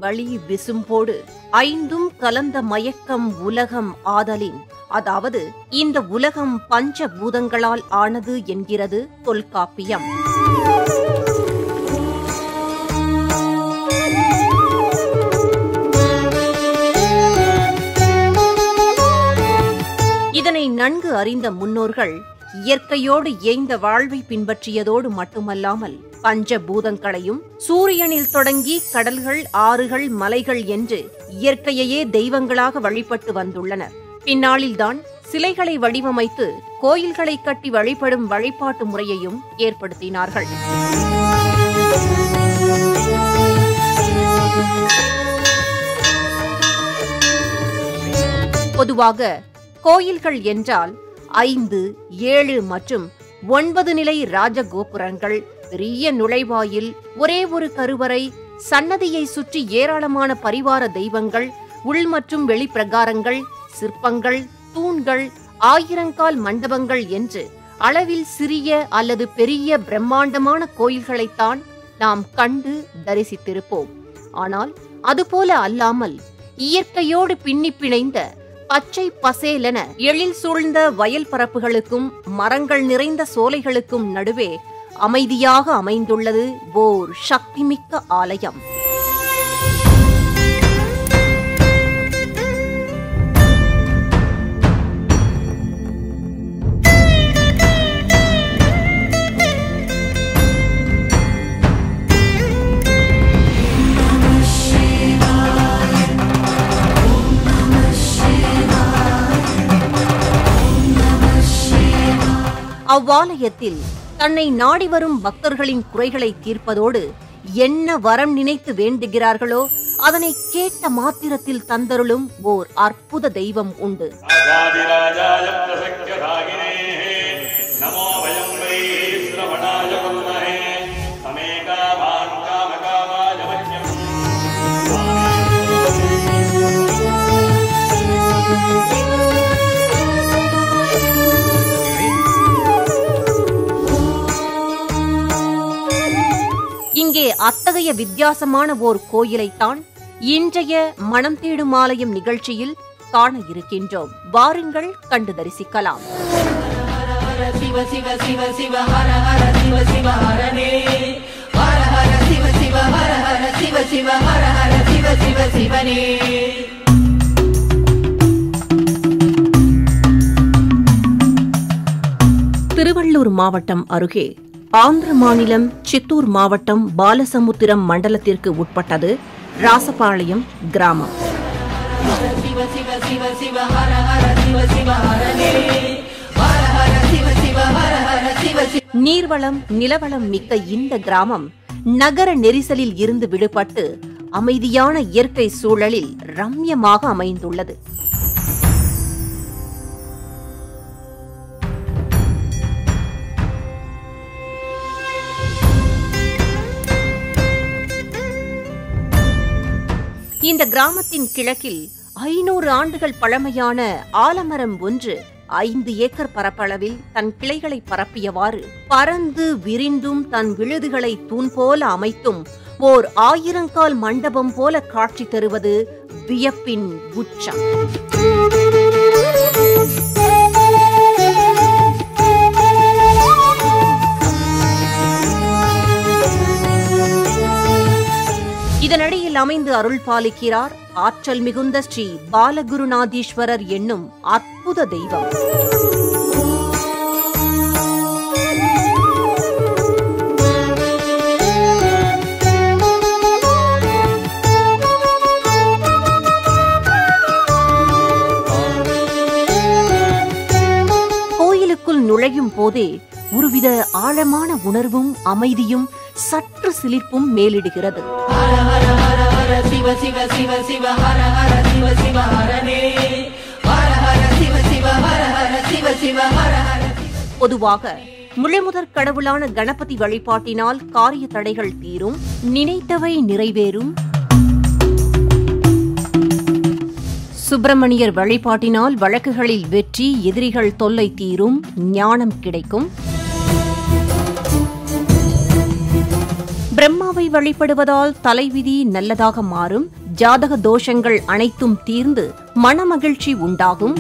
களி விசும்போடு ஐந்தும் கலந்த மயக்கம் உலகம் ஆதலின், அதாவது இந்த உலகம் பஞ்சபூதங்களால் ஆனது என்கிறது தொல்காப்பியம். இதனை நன்கு அறிந்த முன்னோர்கள் இயற்கையோடு இயைந்த வாழ்வை பின்பற்றியதோடு மட்டுமல்லாமல் பஞ்சபூதங்களையும் சூரியனில் தொடங்கி கடல்கள், ஆறுகள், மலைகள் என்று இயற்கையையே தெய்வங்களாக வழிபட்டு வந்துள்ளனர். பின்னாளில்தான் சிலைகளை வடிவமைத்து கோயில்களை கட்டி வழிபடும் வழிபாட்டு முறையையும் ஏற்படுத்தினார்கள். பொதுவாக கோயில்கள் என்றால் 5, 7 மற்றும் 9 நிலை ராஜகோபுரங்கள், பெரிய நுழைவாயில், ஒரே ஒரு கருவறை, சன்னதியை சுற்றி ஏராளமான பரிவார தெய்வங்கள், உள் மற்றும் வெளிப்பிரகாரங்கள், சிற்பங்கள், தூண்கள், 1000 கால் மண்டபங்கள் என்று அளவில் சிறிய அல்லது பெரிய பிரம்மாண்டமான கோயில்களைத்தான் நாம் கண்டு தரிசித்திருப்போம். ஆனால் அதுபோல அல்லாமல் இயற்கையோடு பின்னி பிணைந்த பச்சை பசேலென எழில் சூழ்ந்த வயல் பரப்புகளுக்கும் மரங்கள் நிறைந்த சோலைகளுக்கும் நடுவே அமைதியாக அமைந்துள்ளது ஓர் சக்திமிக்க ஆலயம். அவ்வாலயத்தில் தன்னை நாடி வரும் பக்தர்களின் குறைகளை தீர்ப்பதோடு என்ன வரம் நினைத்து வேண்டுகிறார்களோ அதனை கேட்ட மாத்திரத்தில் தந்தருளும் ஓர் அற்புத தெய்வம் உண்டு. இங்கே அத்தகைய வித்தியாசமான ஓர் கோயிலைத்தான் இன்றைய மனம் தேடும் ஆலயம் நிகழ்ச்சியில் காண இருக்கின்றோம். வாருங்கள், கண்டு தரிசிக்கலாம். திருவள்ளூர் மாவட்டம் அருகே ஆந்திர மாநிலம் சித்தூர் மாவட்டம் பாலசமுத்திரம் மண்டலத்திற்கு உட்பட்டது ராசபாளையம் கிராமம். நீர்வளம், நிலவளம் மிக்க இந்த கிராமம் நகர நெரிசலில் இருந்து விடுபட்டு அமைதியான இயற்கை சூழலில் ரம்யமாக அமைந்துள்ளது. இந்த கிராமத்தின் கிழக்கில் 500 ஆண்டுகள் பழமையான ஆலமரம் ஒன்று 5 ஏக்கர் பரப்பளவில் தன் கிளைகளை பரப்பியவாறு பறந்து விரிந்தும் தன் விழுதுகளை தூண் போல அமைத்தும் ஓர் 1000 கால் மண்டபம் போல காட்சி தருவது வியப்பின் உச்சம். இதனிடையில் அமைந்து அருள் பாலிக்கிறார் ஆற்றல் மிகுந்த ஸ்ரீ பாலகுருநாதீஸ்வரர் என்னும் அற்புத தெய்வம். கோயிலுக்குள் நுழையும் போதே ஒருவித ஆழமான உணர்வும் அமைதியும் சற்று சிலிர்ப்பும் மேலிடுகிறது. பொதுவாக முழுமுதற் கடவுளான கணபதி வழிபாட்டினால் காரிய தடைகள் தீரும், நினைத்தவை நிறைவேறும். சுப்பிரமணியர் வழிபாட்டினால் வழக்குகளில் வெற்றி, எதிரிகள் தொல்லை தீரும், ஞானம் கிடைக்கும். பிரம்மாவை வழிபடுவதால் தலைவிதி நல்லதாக மாறும், ஜாதக தோஷங்கள் அனைத்தும் தீர்ந்து மனமகிழ்ச்சி உண்டாகும்.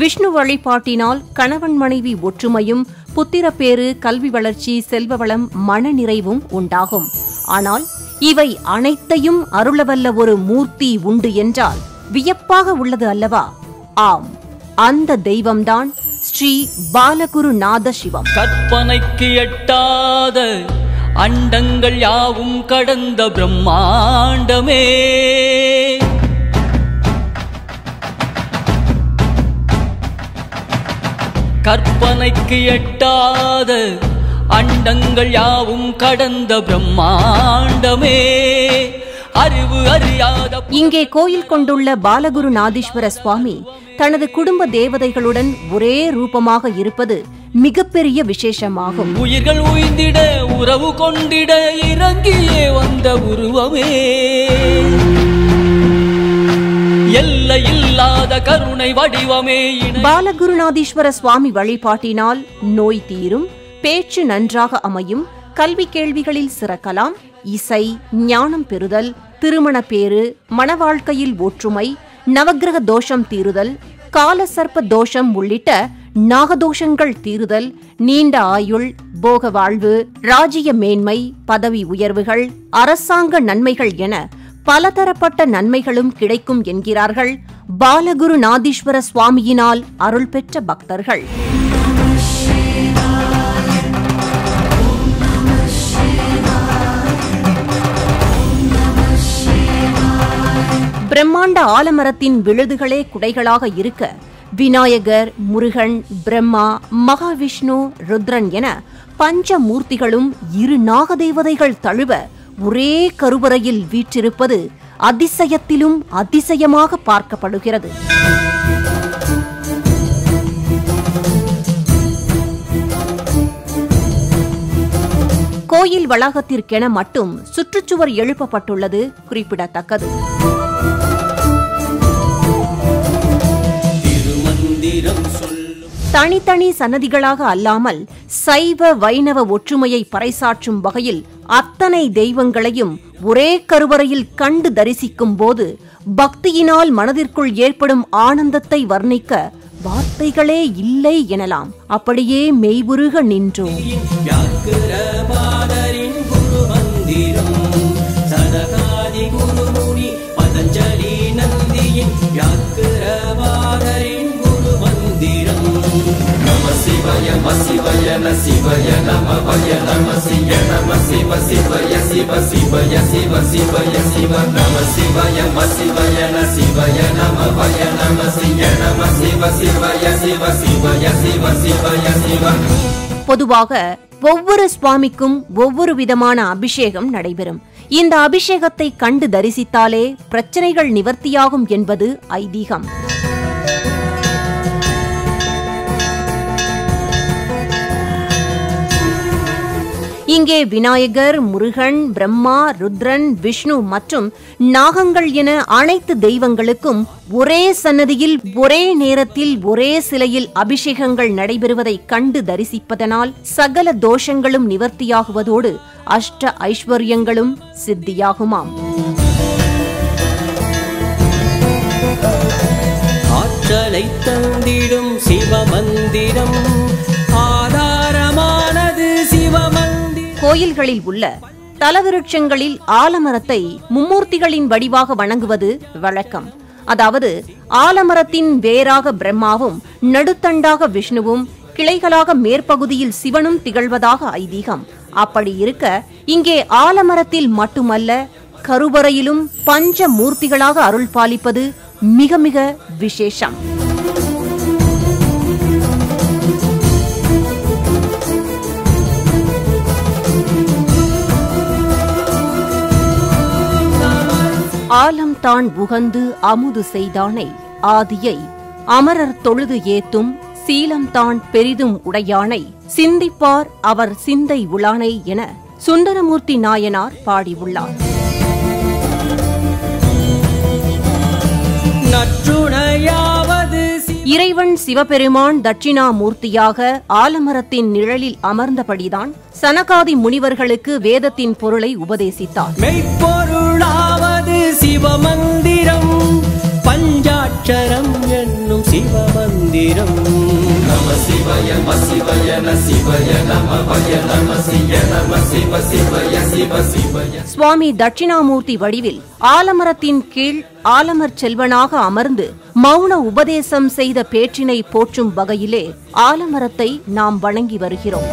விஷ்ணு வழிபாட்டினால் கணவன் மனைவி ஒற்றுமையும், புத்திரப்பேறு, கல்வி வளர்ச்சி, செல்வ வளம், மனநிறைவும் உண்டாகும். ஆனால் இவை அனைத்தையும் அருளவல்ல ஒரு மூர்த்தி உண்டு என்றால் வியப்பாக உள்ளது அல்லவா? ஆம், அந்த தெய்வம்தான் ஸ்ரீ பாலகுருநாத சிவம். கற்பனைக்கு எட்டாத அண்டங்கள் யாவும் கடந்த பிரம்மாண்டமே, கற்பனைக்கு எட்டாத அண்டங்கள் யாவும் கடந்த பிரம்மாண்டமே, அறிவு அறியாத. இங்கே கோயில் கொண்டுள்ள பாலகுருநாதீஸ்வர சுவாமி தனது குடும்ப தேவதைகளுடன் ஒரே ரூபமாக இருப்பது மிகப்பெரிய விசேஷமாகும். உயிர்கள் உய்ந்திட உறவு கொண்டிட இறங்கியே வந்த உருவமே, எல்லையில்லாத கருணை வடிவமே. பாலகுருநாதீஸ்வர சுவாமி வழிபாட்டினால் நோய் தீரும், பேச்சு நன்றாக அமையும், கல்வி கேள்விகளில் சிறக்கலாம், இசை, ஞானம் பெறுதல், திருமண பேறு, மணவாழ்க்கையில் ஒற்றுமை, நவக்கிரக தோஷம் தீருதல், கால சர்ப்ப தோஷம் உள்ளிட்ட நாகதோஷங்கள் தீருதல், நீண்ட ஆயுள், போக வாழ்வு, ராஜ்ய மேன்மை, பதவி உயர்வுகள், அரசாங்க நன்மைகள் என பலதரப்பட்ட நன்மைகளும் கிடைக்கும் என்கிறார்கள் பாலகுருநாதீஸ்வர சுவாமியினால் அருள் பெற்ற பக்தர்கள். பிரம்மாண்ட ஆலமரத்தின் விழுதுகளே குடைகளாக இருக்க விநாயகர், முருகன், பிரம்மா, மகாவிஷ்ணு, ருத்ரன் என பஞ்சமூர்த்திகளும் இரு நாகதேவதைகள் தழுவ ஒரே கருவறையில் வீற்றிருப்பது அதிசயத்திலும் அதிசயமாக பார்க்கப்படுகிறது. கோயில் வளாகத்திற்கென மட்டும் சுற்றுச்சுவர் எழுப்பப்பட்டுள்ளது குறிப்பிடத்தக்கது. தனித்தனி சன்னதிகளாக அல்லாமல் சைவ வைணவ ஒற்றுமையை பறைசாற்றும் வகையில் அத்தனை தெய்வங்களையும் ஒரே கருவறையில் கண்டு தரிசிக்கும் போது பக்தியினால் மனதிற்குள் ஏற்படும் ஆனந்தத்தை வர்ணிக்க வார்த்தைகளே இல்லை எனலாம். அப்படியே மெய்வுருக நின்றோம். பொதுவாக ஒவ்வொரு சுவாமிக்கும் ஒவ்வொரு விதமான அபிஷேகம் நடைபெறும். இந்த அபிஷேகத்தை கண்டு தரிசித்தாலே பிரச்சனைகள் நிவர்த்தியாகும் என்பது ஐதீகம். இங்கே விநாயகர், முருகன், பிரம்மா, ருத்ரன், விஷ்ணு மற்றும் நாகங்கள் என அனைத்து தெய்வங்களுக்கும் ஒரே சன்னதியில் ஒரே நேரத்தில் ஒரே சிலையில் அபிஷேகங்கள் நடைபெறுவதை கண்டு தரிசிப்பதனால் சகல தோஷங்களும் நிவர்த்தியாகுவதோடு அஷ்ட ஐஸ்வர்யங்களும் சித்தியாகுமாம். ஆற்றலை தந்திடும் சிவமந்திரம், ஆதாரமானது சிவமந்திரம். கோயில்களில் உள்ள தலவிருட்சங்களில் ஆலமரத்தை மும்மூர்த்திகளின் வடிவாக வணங்குவது வழக்கம். அதாவது ஆலமரத்தின் வேராக பிரம்மாவும், நடுத்தண்டாக விஷ்ணுவும், கிளைகளாக மேற்பகுதியில் சிவனும் திகழ்வதாக ஐதீகம். அப்படி இருக்க இங்கே ஆலமரத்தில் மட்டுமல்ல, கருவறையிலும் பஞ்ச மூர்த்திகளாக அருள் பாலிப்பது மிக மிக விசேஷம். ஆலம் தான் உகந்து அமுது செய்தானை, ஆதியை அமரர் தொழுது ஏத்தும் சீலம் தான் பெரிதும் உடையானை, சிந்திப்பார் அவர் சிந்தை உளானை என சுந்தரமூர்த்தி நாயனார் பாடியுள்ளார். இறைவன் சிவபெருமான் தட்சிணாமூர்த்தியாக ஆலமரத்தின் நிழலில் அமர்ந்தபடிதான் சனகாதி முனிவர்களுக்கு வேதத்தின் பொருளை உபதேசித்தார். மெய்ப்பொருளாவது சிவமந்திரம், பஞ்சாட்சரம் என்னும் சிவமந்திரம். நம சிவய நம சிவய நம சிவய நம வய நம சிய நம சிவ சிவய சிவ சிவய. சுவாமி தட்சிணாமூர்த்தி வடிவில் ஆலமரத்தின் கீழ் ஆலமர் செல்வனாக அமர்ந்து மௌன உபதேசம் செய்த பேற்றினை போற்றும் வகையிலே ஆலமரத்தை நாம் வணங்கி வருகிறோம்.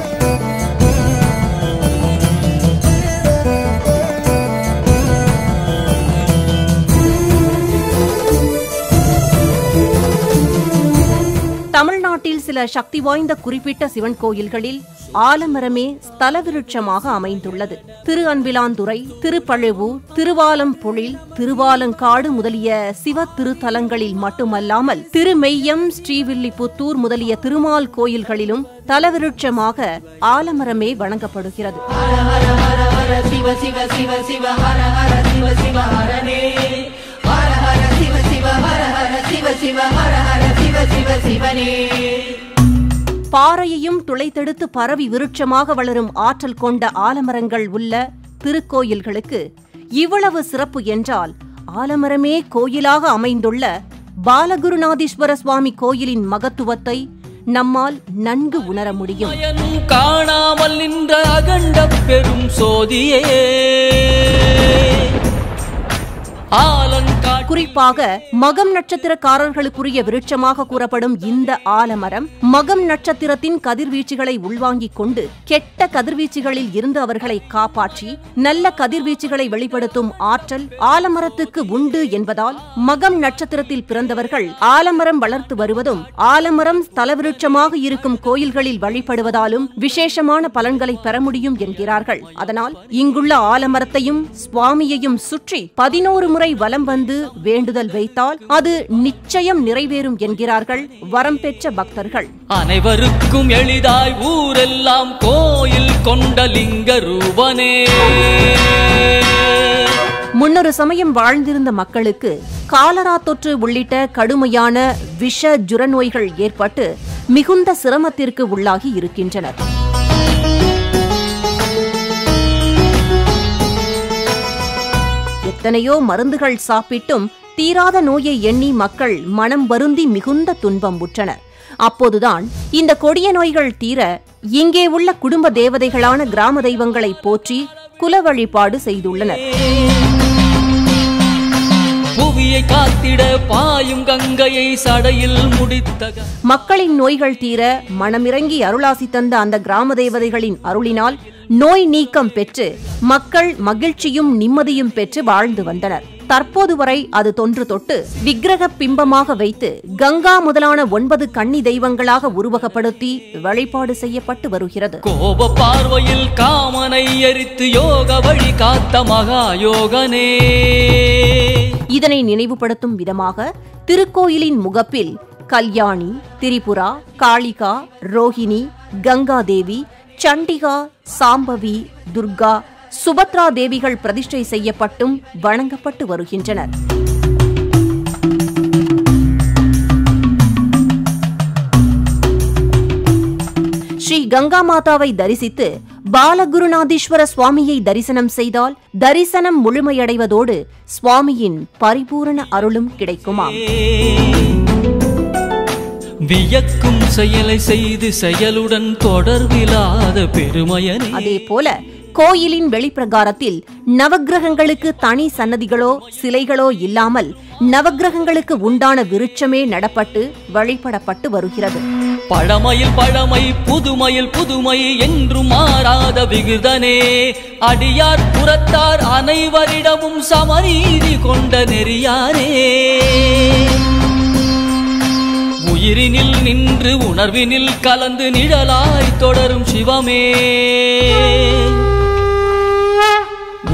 தமிழ்நாட்டில் சில சக்தி வாய்ந்த குறிப்பிட்ட சிவன் கோயில்களில் ஆலமரமே ஸ்தல விருட்சமாக அமைந்துள்ளது. திரு அன்பிலாந்துறை, திருப்பழுவூர், திருவாலம்பொழில், திருவாலங்காடு முதலிய சிவ திருத்தலங்களில் மட்டுமல்லாமல் திருமெய்யம், ஸ்ரீவில்லிபுத்தூர் முதலிய திருமால் கோயில்களிலும் தலவிருட்சமாக ஆலமரமே வணங்கப்படுகிறது. பாறையையும் துளைத்தெடுத்து பரவி விருட்சமாக வளரும் ஆற்றல் கொண்ட ஆலமரங்கள் உள்ள திருக்கோயில்களுக்கு இவ்வளவு சிறப்பு என்றால், ஆலமரமே கோயிலாக அமைந்துள்ள பாலகுருநாதீஸ்வர சுவாமி கோயிலின் மகத்துவத்தை நம்மால் நன்கு உணர முடியும். காணாமல் நின்ற அகண்ட பெரும் சோதியே, குறிப்பாக மகம் நட்சத்திரக்காரர்களுக்குரிய விருட்சமாக கூறப்படும் இந்த ஆலமரம் மகம் நட்சத்திரத்தின் கதிர்வீச்சுகளை உள்வாங்கிக் கொண்டு கெட்ட கதிர்வீச்சுகளில் இருந்து அவர்களை காப்பாற்றி நல்ல கதிர்வீச்சுகளை வெளிப்படுத்தும் ஆற்றல் ஆலமரத்துக்கு உண்டு என்பதால் மகம் நட்சத்திரத்தில் பிறந்தவர்கள் ஆலமரம் வளர்த்து வருவதும் ஆலமரம் ஸ்தலவிருட்சமாக இருக்கும் கோயில்களில் வழிபடுவதாலும் விசேஷமான பலன்களை பெற முடியும் என்கிறார்கள். அதனால் இங்குள்ள ஆலமரத்தையும் சுவாமியையும் சுற்றி 11 முறை வலம் வந்து வேண்டுதல் வைத்தால் அது நிச்சயம் நிறைவேறும் என்கிறார்கள் வரம் பெற்ற பக்தர்கள். அனைவருக்கும் எளிதாய் ஊரெல்லாம் கோயில் கொண்ட லிங்க ரூபனே. முன்னொரு சமயம் வாழ்ந்திருந்த மக்களுக்கு காலரா தொற்று உள்ளிட்ட கடுமையான விஷ ஜுர நோய்கள் ஏற்பட்டு மிகுந்த சிரமத்திற்கு உள்ளாகி இருக்கின்றனர். எத்தனையோ மருந்துகள் சாப்பிட்டும் தீராத நோயை எண்ணி மக்கள் மனம் வருந்தி மிகுந்த துன்பம் உற்றனர். அப்போதுதான் இந்த கொடிய நோய்கள் தீர இங்கே உள்ள குடும்ப தேவதைகளான கிராம தெய்வங்களை போற்றி குல வழிபாடு செய்துள்ளனர். புவியை காத்திட பாயும் கங்கையை சடையில் முடித்த மக்களின் நோய்கள் தீர மனமிறங்கி அருளாசி தந்த அந்த கிராம தேவதைகளின் அருளினால் நோய் நீக்கம் பெற்று மக்கள் மகிழ்ச்சியும் நிம்மதியும் பெற்று வாழ்ந்து வந்தனர். தற்போது வரை அது தொன்று தொட்டு விக்கிரக பிம்பமாக வைத்து கங்கா முதலான 9 கன்னி தெய்வங்களாக உருவகப்படுத்தி வழிபாடு செய்யப்பட்டு வருகிறது. கோப பார்வையில் காமனை எரித்து யோக வழி காத்த மகா யோகனே. இதனை நினைவுபடுத்தும் விதமாக திருக்கோயிலின் முகப்பில் கல்யாணி, திரிபுரா, காளிகா, ரோஹிணி, கங்காதேவி, சண்டிகா, சாம்பவி, துர்கா, சுபத்ரா தேவிகள் பிரதிஷ்டை செய்யப்பட்டும் வணங்கப்பட்டு வருகின்றனர். ஸ்ரீ கங்கா மாதாவை தரிசித்து பாலகுருநாதீஸ்வர சுவாமியை தரிசனம் செய்தால் தரிசனம் முழுமையடைவதோடு சுவாமியின் பரிபூரண அருளும் கிடைக்குமாம். வியக்கும் செயலை செய்து செயலுடன் தொடர்பில்லாத பெருமையனே. அதே போல கோயிலின் வெளிப்பிரகாரத்தில் நவக்கிரகங்களுக்கு தனி சன்னதிகளோ சிலைகளோ இல்லாமல் நவக்கிரகங்களுக்கு உண்டான விருட்சமே நடப்பட்டு வழிபடப்பட்டு வருகிறது. பழமையில் பழமை, புதுமையில் புதுமை என்று மாறாத விகிதனே. அடியார் புறத்தார் அனைவரிடமும் சமநீதி கொண்ட நெறியாரே. உயிரினில் நின்று உணர்வினில் கலந்து நிழலாய் தொடரும் சிவமே.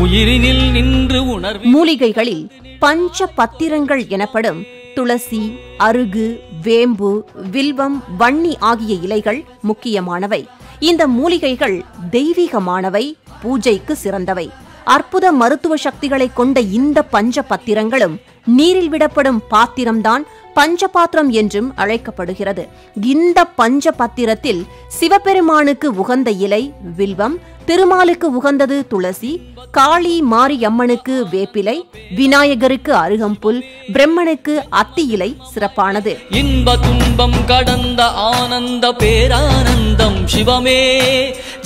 உயிரினில் நின்று உணர்வு. மூலிகைகளில் பஞ்ச பத்திரங்கள் எனப்படும் துளசி, அருகு, வேம்பு, வில்வம், வன்னி ஆகிய இலைகள் முக்கியமானவை. இந்த மூலிகைகள் தெய்வீகமானவை, பூஜைக்கு சிறந்தவை. அற்புத மருத்துவ சக்திகளை கொண்ட இந்த பஞ்ச பத்திரங்களும் நீரில் விடப்படும் பாத்திரம்தான் பஞ்சபாத்திரம் என்றும் அழைக்கப்படுகிறது. இந்த பஞ்சபத்திரத்தில் சிவபெருமானுக்கு உகந்த இலை வில்வம், திருமாலுக்கு உகந்தது துளசி, காளி மாரியம்மனுக்கு வேப்பிலை, விநாயகருக்கு அருகம்புல், பிரம்மனுக்கு அத்தி இலை சிறப்பானது. இன்ப துன்பம் கடந்த ஆனந்த பேரானந்தம் சிவமே,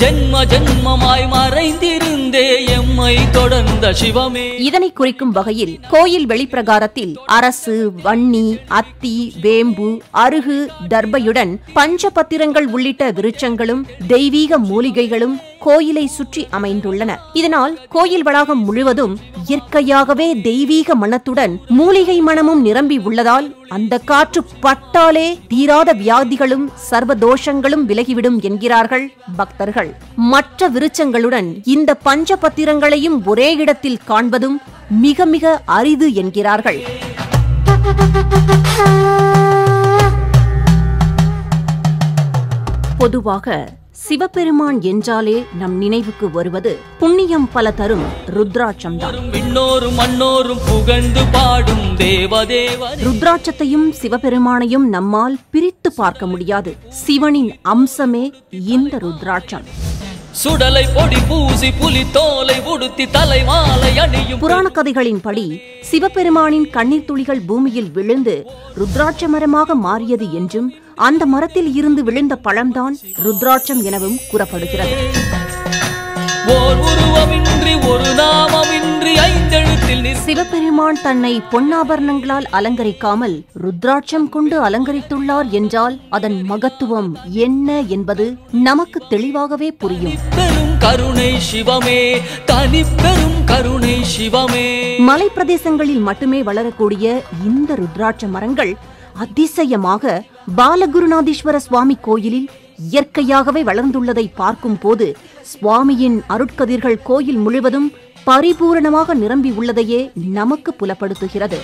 ஜென்ம ஜென்மமாய் மறைந்திருந்தே எம்மை தொடர்ந்த சிவமே. இதனை குறிக்கும் வகையில் கோயில் வெளிப்பிரகாரத்தில் அரசு, வன்னி, அத்தி, வேம்பு, அருகு, தர்பையுடன் பஞ்சபத்திரங்கள் உள்ளிட்ட விருட்சங்களும் தெய்வீக மூலிகைகளும் கோயிலை சுற்றி அமைந்துள்ளன. இதனால் கோயில் வளாகம் முழுவதும் இயற்கையாகவே தெய்வீக மனத்துடன் மூலிகை மனமும் நிரம்பி உள்ளதால் அந்த காற்று பட்டாலே தீராத வியாதிகளும் சர்வதோஷங்களும் விலகிவிடும் என்கிறார்கள் பக்தர்கள். மற்ற விருட்சங்களுடன் இந்த பஞ்சபத்திரங்களையும் ஒரே இடத்தில் காண்பதும் மிக மிக அரிது என்கிறார்கள். பொதுவாக சிவபெருமான் என்றாலே நம் நினைவுக்கு வருவது புண்ணியம் பல தரும் ருத்ராட்சம்தான். ருத்ராட்சத்தையும் சிவபெருமானையும் நம்மால் பிரித்து பார்க்க முடியாது. சிவனின் அம்சமே இந்த ருத்ராட்சம். சுடலை பொடி பூசி புலி தோலை உடுத்தி தலைமாலை அணியும் புராண கதைகளின்படி சிவபெருமானின் கண்ணீர் துளிகள் பூமியில் விழுந்து ருத்ராட்ச மரமாக மாறியது என்றும் அந்த மரத்தில் இருந்து விழுந்த பழம்தான் ருத்ராட்சம் எனவும் கூறப்படுகிறது. சிவபெருமான் தன்னை பொன்னாபரணங்களால் அலங்கரிக்காமல் ருத்ராட்சம் கொண்டு அலங்கரித்துள்ளார் என்றால் அதன் மகத்துவம் என்ன என்பது நமக்கு தெளிவாகவே புரியும். கருணை சிவமே, தனி பெரும் கருணை சிவமே. மலை பிரதேசங்களில் மட்டுமே வளரக்கூடிய இந்த ருத்ராட்ச மரங்கள் அதிசயமாக பாலகுருநாதீஸ்வர சுவாமி கோயிலில் இயற்கையாகவே வளர்ந்துள்ளதை பார்க்கும் போது சுவாமியின் அருட்கதிர்கள் கோயில் முழுவதும் பரிபூரணமாக நிரம்பி உள்ளதையே நமக்கு புலப்படுத்துகிறது.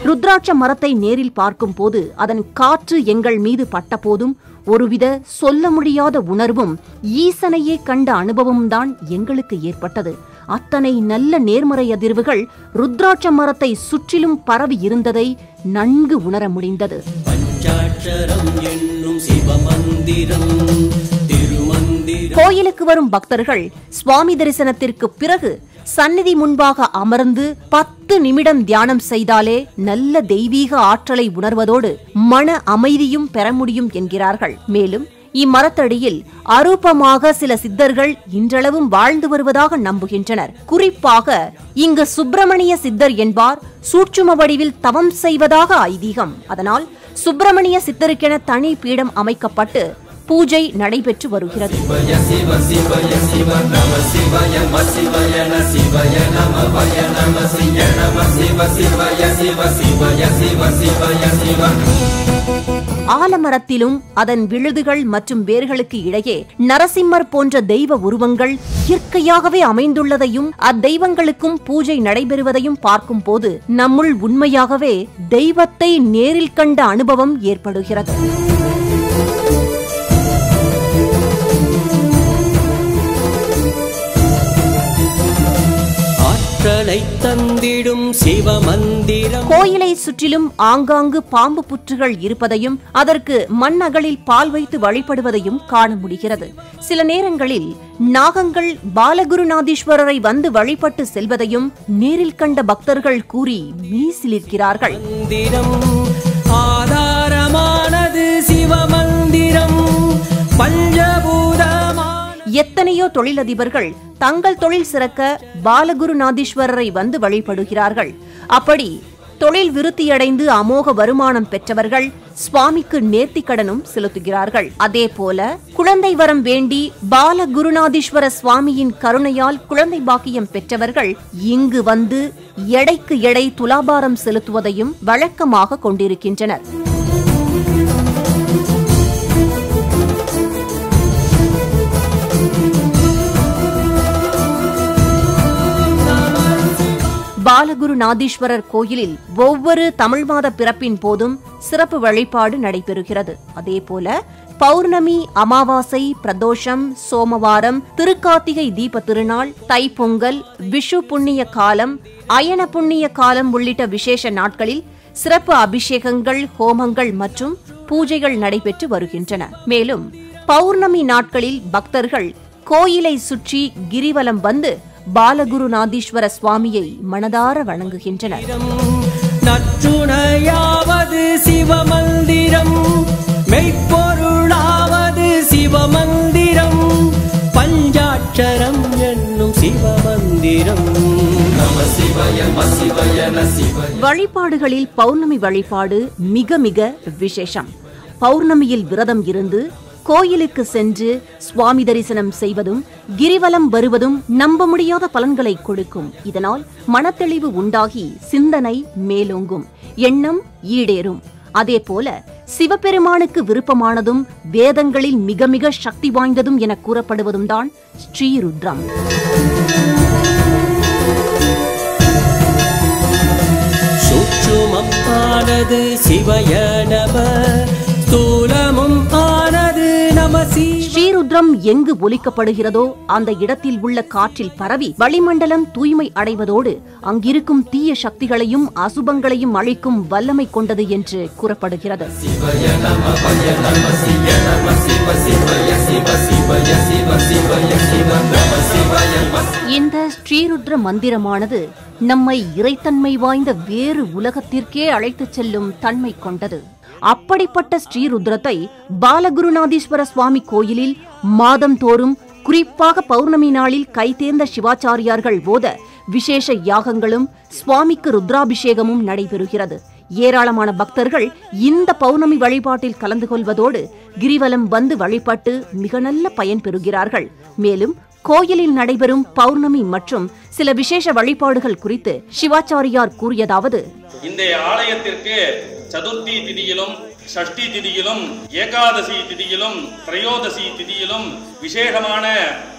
ருத்ராட்ச மரத்தை நேரில் பார்க்கும் போது அதன் காற்று எங்கள் மீது பட்ட போதும் ஒருவித சொல்ல முடியாத உணர்வும் ஈசனையே கண்ட அனுபவம் தான் எங்களுக்கு ஏற்பட்டது. அத்தனை நல்ல நேர்மறை அதிர்வுகள் ருத்ராட்ச மரத்தை சுற்றிலும் பரவி இருந்ததை நன்கு உணர முடிந்தது. கோயிலுக்கு வரும் பக்தர்கள் சுவாமி தரிசனத்திற்கு பிறகு சந்நிதி முன்பாக அமர்ந்து 10 நிமிடம் தியானம் செய்தாலே நல்ல தெய்வீக ஆற்றலை உணர்வதோடு மன அமைதியும் பெற முடியும் என்கிறார்கள். மேலும் இம்மரத்தடியில் அரூபமாக சில சித்தர்கள் இன்றளவும் வாழ்ந்து வருவதாக நம்புகின்றனர். குறிப்பாக இங்கு சுப்பிரமணிய சித்தர் என்பார் சூட்சும வடிவில் தவம் செய்வதாக ஐதீகம். அதனால் சுப்பிரமணிய சித்தருக்கென தனி பீடம் அமைக்கப்பட்டு பூஜை நடைபெற்று வருகிறது. ஆலமரத்திலும் அதன் விழுதுகள் மற்றும் வேர்களுக்கு இடையே நரசிம்மர் போன்ற தெய்வ உருவங்கள் இயற்கையாகவே அமைந்துள்ளதையும் அத்தெய்வங்களுக்கும் பூஜை நடைபெறுவதையும் பார்க்கும் போது நம்முள் உண்மையாகவே தெய்வத்தை நேரில் கண்ட அனுபவம் ஏற்படுகிறது. கோயிலை சுற்றிலும் ஆங்காங்கு பாம்பு புற்றுகள் இருப்பதையும் அதற்கு மண்ணகலில் பால் வைத்து வழிபடுவதையும் காண முடிகிறது. சில நேரங்களில் நாகங்கள் பாலகுருநாதீஸ்வரரை வந்து வழிபட்டு செல்வதையும் நேரில் கண்ட பக்தர்கள் கூறி மீசிலிருக்கிறார்கள். ஆதாரமானது சிவமந்திரம் பஞ்சபூதமா. எத்தனையோ தொழிலதிபர்கள் தங்கள் தொழில் சிறக்க பாலகுருநாதீஸ்வரரை வந்து வழிபடுகிறார்கள். அப்படி தொழில் விருத்தியடைந்து அமோக வருமானம் பெற்றவர்கள் சுவாமிக்கு நேர்த்திக்கடனும் செலுத்துகிறார்கள். அதே போல குழந்தை வரம் வேண்டி பாலகுருநாதீஸ்வர சுவாமியின் கருணையால் குழந்தை பாக்கியம் பெற்றவர்கள் இங்கு வந்து எடைக்கு எடை துலாபாரம் செலுத்துவதையும் வழக்கமாக கொண்டிருக்கின்றனர். பாலகுரு பாலகுருநாதீஸ்வரர் கோயிலில் ஒவ்வொரு தமிழ் மாத பிறப்பின் போதும் சிறப்பு வழிபாடு நடைபெறுகிறது. அதேபோல பௌர்ணமி, அமாவாசை, பிரதோஷம், சோமவாரம், திருக்கார்த்திகை தீப திருநாள், தைப்பொங்கல், விஷு புண்ணிய காலம், அயன புண்ணிய காலம் உள்ளிட்ட விசேஷ நாட்களில் சிறப்பு அபிஷேகங்கள், ஹோமங்கள் மற்றும் பூஜைகள் நடைபெற்று வருகின்றன. மேலும் பௌர்ணமி நாட்களில் பக்தர்கள் கோயிலை சுற்றி கிரிவலம் வந்து பாலகுருநாதீஸ்வர சுவாமியை மனதார வணங்குகின்றனர். நற்றுணையாவது சிவமந்திரம், மெய்ப்பொருளாவது சிவமந்திரம், பஞ்சாட்சரம் என்னும் சிவமந்திரம். வழிபாடுகளில் பௌர்ணமி வழிபாடு மிக மிக விசேஷம். பௌர்ணமியில் விரதம் இருந்து கோயிலுக்கு சென்று சுவாமி தரிசனம் செய்வதும் கிரிவலம் வருவதும் நம்ப முடியாத பலன்களை கொடுக்கும். இதனால் மனத்தெளிவு உண்டாகி சிந்தனை மேலோங்கும், எண்ணம் ஈடேறும். அதேபோல சிவபெருமானுக்கு விருப்பமானதும் வேதங்களில் மிக மிக சக்தி வாய்ந்ததும் என கூறப்படுவதும் தான் ஸ்ரீருத்ரம். சூட்சுமம் ஆனது சிவய நம, ஸ்தூலமும் ஆனது நம. ஸ்ரீருத்ரம் எங்கு ஒலிக்கப்படுகிறதோ அந்த இடத்தில் உள்ள காற்றில் பரவி வளிமண்டலம் தூய்மை அடைவதோடு அங்கிருக்கும் தீய சக்திகளையும் அசுபங்களையும் அழிக்கும் வல்லமை கொண்டது என்று கூறப்படுகிறது. இந்த ஸ்ரீருத்ர மந்திரமானது நம்மை இறைத்தன்மை வாய்ந்த வேறு உலகத்திற்கே அழைத்துச் செல்லும் தன்மை கொண்டது. அப்படிப்பட்ட ஸ்ரீருத்ரத்தை பாலகுருநாதீஸ்வர சுவாமி கோயிலில் மாதந்தோறும் குறிப்பாக பௌர்ணமி நாளில் கைதேர்ந்த சிவாச்சாரியார்கள் ஓத விசேஷ யாகங்களும் சுவாமிக்கு ருத்ராபிஷேகமும் நடைபெறுகிறது. ஏராளமான பக்தர்கள் இந்த பௌர்ணமி வழிபாட்டில் கலந்து கொள்வதோடு கிரிவலம் வந்து வழிபட்டு மிக நல்ல பயன் பெறுகிறார்கள். மேலும் கோயிலில் நடைபெறும் பௌர்ணமி மற்றும் சில விசேஷ வழிபாடுகள் குறித்து சிவாச்சாரியார் கூறியதாவது: இந்த ஆலயத்திற்கு சதுர்த்தி திதியிலும், ஷஷ்டி திதியிலும், ஏகாதசி திதியிலும், திரையோதசி திதியிலும் விசேஷமான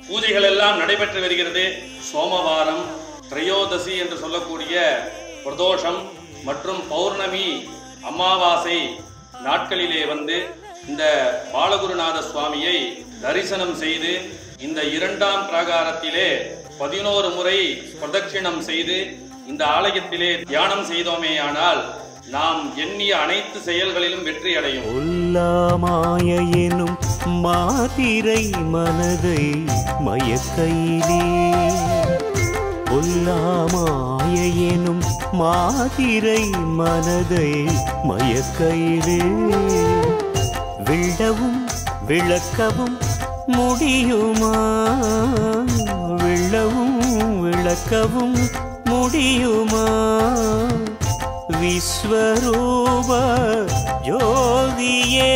பூஜைகள் எல்லாம் நடைபெற்று வருகிறது. சோமவாரம், திரையோதசி என்று சொல்லக்கூடிய பிரதோஷம் மற்றும் பௌர்ணமி, அமாவாசை நாட்களிலே வந்து இந்த பாலகுருநாத சுவாமியை தரிசனம் செய்து இந்த இரண்டாம் பிராகாரத்திலே 11 முறை பிரதட்சிணம் செய்து இந்த ஆலயத்திலே தியானம் செய்தோமேயானால் நாம் எண்ணிய அனைத்து செயல்களிலும் வெற்றி அடையும். மாயெனும் மாதிரை மனதை மயக்கையிலே, மாயெனும் மாதிரை மனதை மயக்கையிலே, விழவும் விளக்கவும் முடியுமா, விழவும் விளக்கவும் முடியுமா, விஸ்வரூப ஜோதியே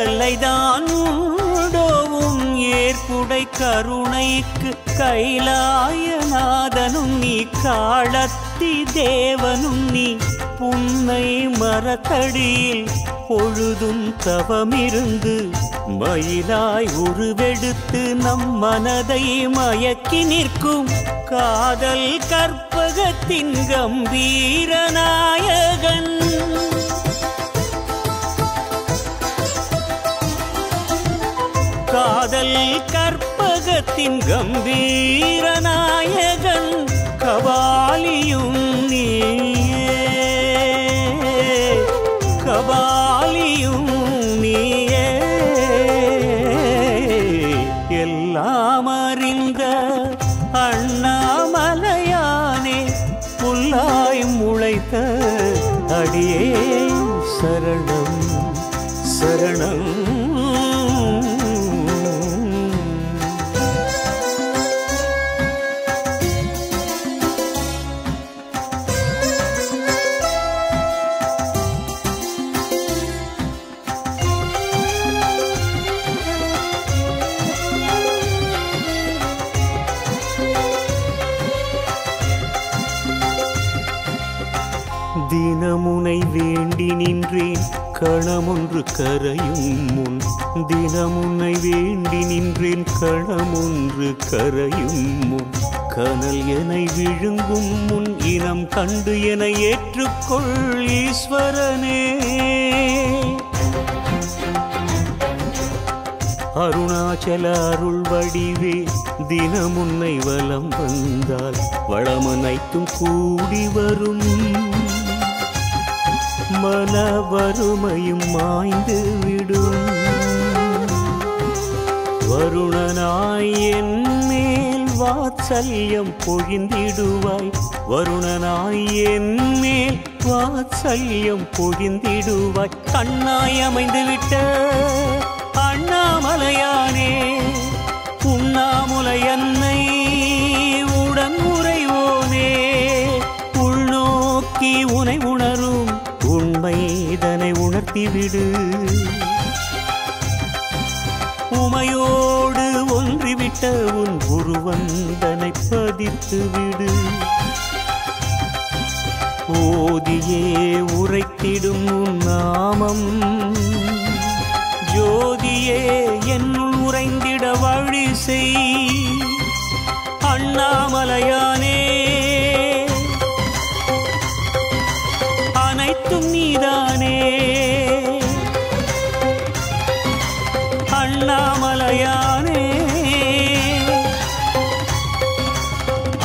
எல்லைதான் உண்டோவும் ஏற்புடை கருணைக்கு கைலாயநாதனும் நீ, காளத்தி தேவனும் நீ, புன்னை மரத்தடியில் பொழுதும் தவமிருந்து மயிலாய் உருவெடுத்து நம் மனதை மயக்கி நிற்கும் காதல் கற்பகத்தின் கம்பீர நாயகன். காதல் கற்பகத்தின் கம்பீர நாயகன், கபாலியும் நீயே, கபாலியும் நீயே, எல்லாம் அறிந்த அண்ணாமலையானே, புல்லாய் முளைத்த அடியே சரணம் சரணம். தினமுனை வேண்டி நின்றேன் கணமொன்று கரையும் முன், தினமுனை வேண்டி நின்றேன் கணமொன்று கரையும் முன், கனல் எனை விழுங்கும் முன் இனம் கண்டு என ஏற்றுக்கொள் ஈஸ்வரனே. அருணாச்சல அருள் வடிவே தினமுன்னை வலம் வந்தால் வளமனைத்தும் கூடி வரும். மன வறுமையும் மாய்ந்து விடும். வருணனாய் என் மேல் வாத்சல்யம் பொழிந்திடுவாய். வருணனாய் என் மேல் வாத்சல்யம் பொழிந்திடுவாய். கண்ணாய் அமைந்துவிட்ட அண்ணாமலையானே, உண்ணாமுலை அன்னை உடன் உறைவோனே, உள்நோக்கி உனை உணரும் உண்மைதனை உணர்த்திவிடு. உமையோடு ஒன்றிவிட்ட உன் உருவந்தனை பதித்துவிடு. ஓதியே உரைத்திடும் உன் நாமம் ஜோதியே என்னுள் உறைந்திட வழி செய். அண்ணாமலையானே, அனைத்தும் நீதானே. அண்ணாமலையானே,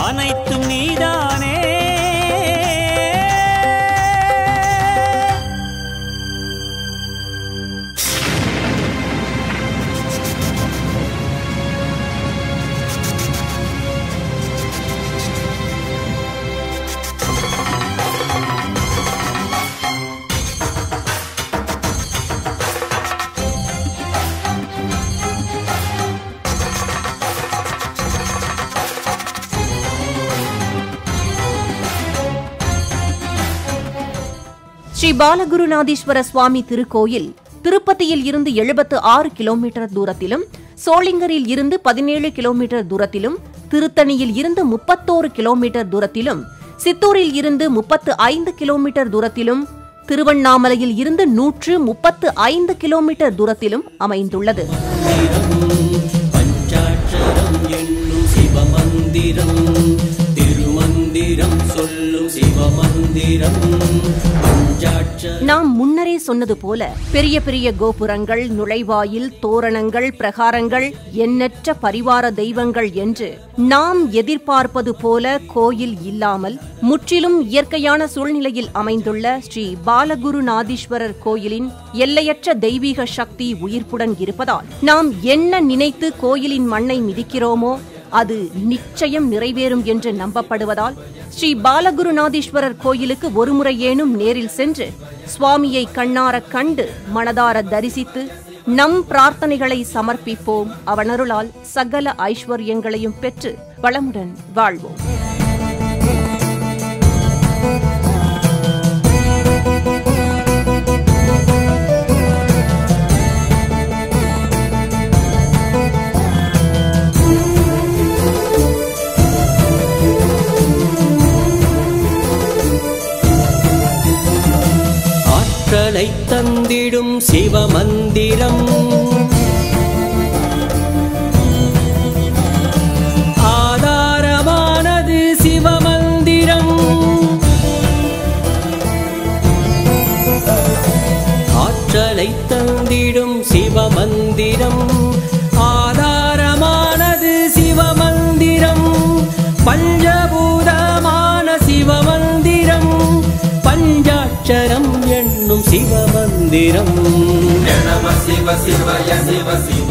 அனைத்தும் நீதானே. ஸ்ரீ பாலகுருநாதீஸ்வர சுவாமி திருக்கோயில் திருப்பதியில் இருந்து 76 கிலோமீட்டர் தூரத்திலும், சோளிங்கரில் இருந்து 17 கிலோமீட்டர் தூரத்திலும், திருத்தணியில் இருந்து 31 கிலோமீட்டர் தூரத்திலும், சித்தூரில் இருந்து 35 கிலோமீட்டர் தூரத்திலும், திருவண்ணாமலையில் இருந்து 135 கிலோமீட்டர் தூரத்திலும் அமைந்துள்ளது. நாம் முன்னரே சொன்னது போல பெரிய பெரிய கோபுரங்கள், நுழைவாயில், தோரணங்கள், பிரகாரங்கள், எண்ணற்ற பரிவார தெய்வங்கள் என்று நாம் எதிர்பார்ப்பது போல கோயில் இல்லாமல் முற்றிலும் இயற்கையான சூழ்நிலையில் அமைந்துள்ள ஸ்ரீ பாலகுருநாதீஸ்வரர் கோயிலின் எல்லையற்ற தெய்வீக சக்தி உயிர்ப்புடன் இருப்பதால் நாம் என்ன நினைத்து கோயிலின் மண்ணை மிதிக்கிறோமோ அது நிச்சயம் நிறைவேறும் என்று நம்பப்படுவதால் ஸ்ரீ பாலகுருநாதீஸ்வரர் கோயிலுக்கு ஒருமுறையேனும் நேரில் சென்று சுவாமியை கண்ணார கண்டு மனதார தரிசித்து நம் பிரார்த்தனைகளை சமர்ப்பிப்போம். அவனருளால் சகல ஐஸ்வர்யங்களையும் பெற்று வளமுடன் வாழ்வோம். தந்திடும் சிவமந்திரம் ஆதாரமானது சிவமந்திரம். ஆற்றலை தந்திடும் சிவமந்திரம் ஆதாரமானது சிவமந்திரம். பஞ்சபூதமான சிவமந்திரம், பஞ்சாட்சரம் என்னும் சிவமந்திரம். நம சிவ சிவய சிவ சிவ